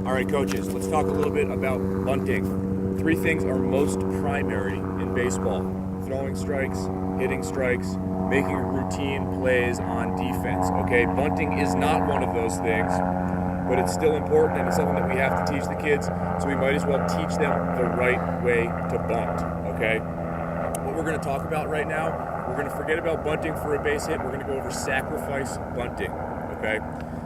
All right, coaches, let's talk a little bit about bunting. Three things are most primary in baseball: throwing strikes, hitting strikes, making routine plays on defense. Okay, bunting is not one of those things, but it's still important and it's something that we have to teach the kids, so we might as well teach them the right way to bunt. Okay, what we're going to talk about right now, we're going to forget about bunting for a base hit. We're going to go over sacrifice bunting. Okay,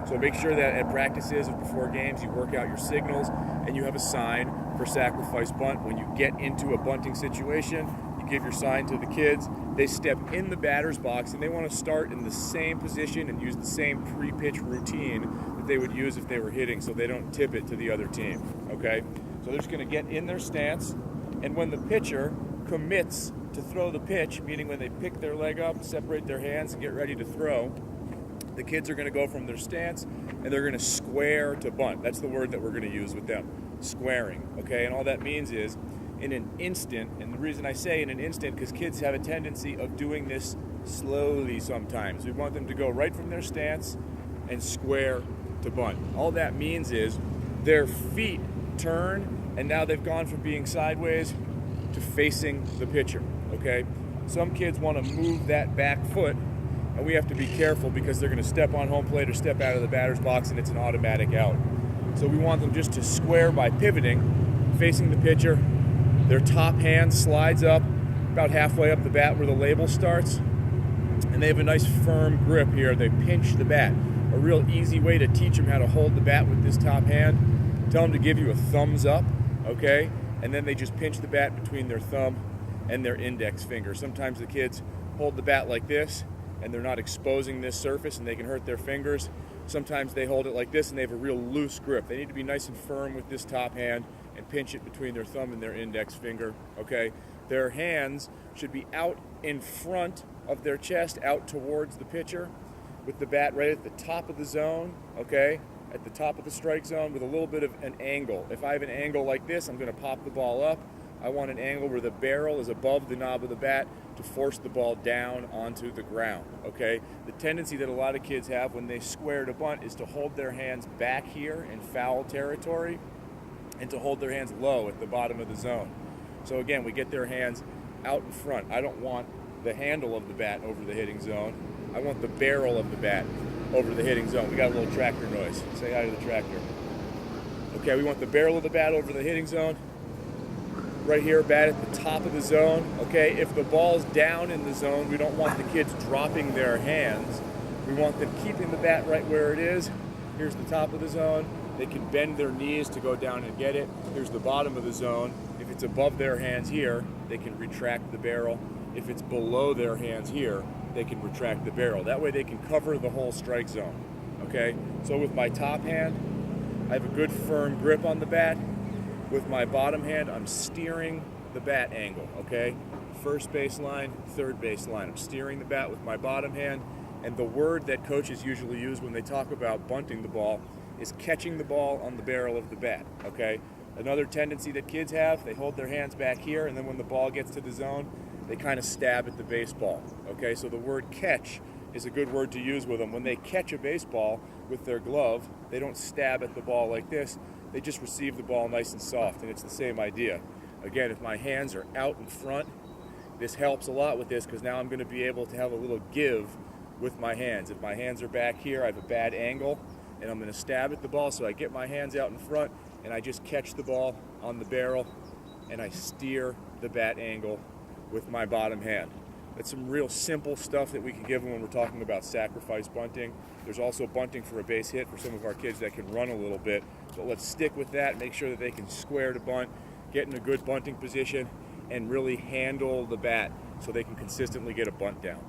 so make sure that at practices or before games you work out your signals and you have a sign for sacrifice bunt. When you get into a bunting situation, you give your sign to the kids. They step in the batter's box and they want to start in the same position and use the same pre-pitch routine that they would use if they were hitting, so they don't tip it to the other team. Okay, so they're just going to get in their stance, and when the pitcher commits to throw the pitch, meaning when they pick their leg up, separate their hands and get ready to throw, the kids are going to go from their stance and they're going to square to bunt. That's the word that we're going to use with them, squaring. Okay, and all that means is in an instant, and the reason I say in an instant, because kids have a tendency of doing this slowly sometimes. We want them to go right from their stance and square to bunt. All that means is their feet turn and now they've gone from being sideways to facing the pitcher. Okay, some kids want to move that back foot, and we have to be careful because they're going to step on home plate or step out of the batter's box and it's an automatic out. So we want them just to square by pivoting, facing the pitcher. Their top hand slides up about halfway up the bat where the label starts, and they have a nice firm grip here. They pinch the bat. A real easy way to teach them how to hold the bat with this top hand, tell them to give you a thumbs up, okay? And then they just pinch the bat between their thumb and their index finger. Sometimes the kids hold the bat like this and they're not exposing this surface and they can hurt their fingers. Sometimes they hold it like this and they have a real loose grip. They need to be nice and firm with this top hand and pinch it between their thumb and their index finger, okay? Their hands should be out in front of their chest, out towards the pitcher, with the bat right at the top of the zone, okay? At the top of the strike zone with a little bit of an angle. If I have an angle like this, I'm going to pop the ball up. I want an angle where the barrel is above the knob of the bat to force the ball down onto the ground, okay? The tendency that a lot of kids have when they square to bunt is to hold their hands back here in foul territory and to hold their hands low at the bottom of the zone. So again, we get their hands out in front. I don't want the handle of the bat over the hitting zone. I want the barrel of the bat over the hitting zone. We got a little tractor noise. Say hi to the tractor. Okay, we want the barrel of the bat over the hitting zone. Right here, bat at the top of the zone. Okay, if the ball's down in the zone, we don't want the kids dropping their hands. We want them keeping the bat right where it is. Here's the top of the zone. They can bend their knees to go down and get it. Here's the bottom of the zone. If it's above their hands here, they can retract the barrel. If it's below their hands here, they can retract the barrel. That way they can cover the whole strike zone. Okay, so with my top hand, I have a good firm grip on the bat. With my bottom hand, I'm steering the bat angle, okay? First baseline, third baseline. I'm steering the bat with my bottom hand, and the word that coaches usually use when they talk about bunting the ball is catching the ball on the barrel of the bat, okay? Another tendency that kids have, they hold their hands back here, and then when the ball gets to the zone, they kind of stab at the baseball, okay? So the word catch is a good word to use with them. When they catch a baseball with their glove, they don't stab at the ball like this. They just receive the ball nice and soft, and it's the same idea. Again, if my hands are out in front, this helps a lot with this because now I'm going to be able to have a little give with my hands. If my hands are back here, I have a bad angle, and I'm going to stab at the ball, so I get my hands out in front, and I just catch the ball on the barrel, and I steer the bat angle with my bottom hand. That's some real simple stuff that we can give them when we're talking about sacrifice bunting. There's also bunting for a base hit for some of our kids that can run a little bit. But let's stick with that, make sure that they can square to bunt, get in a good bunting position, and really handle the bat so they can consistently get a bunt down.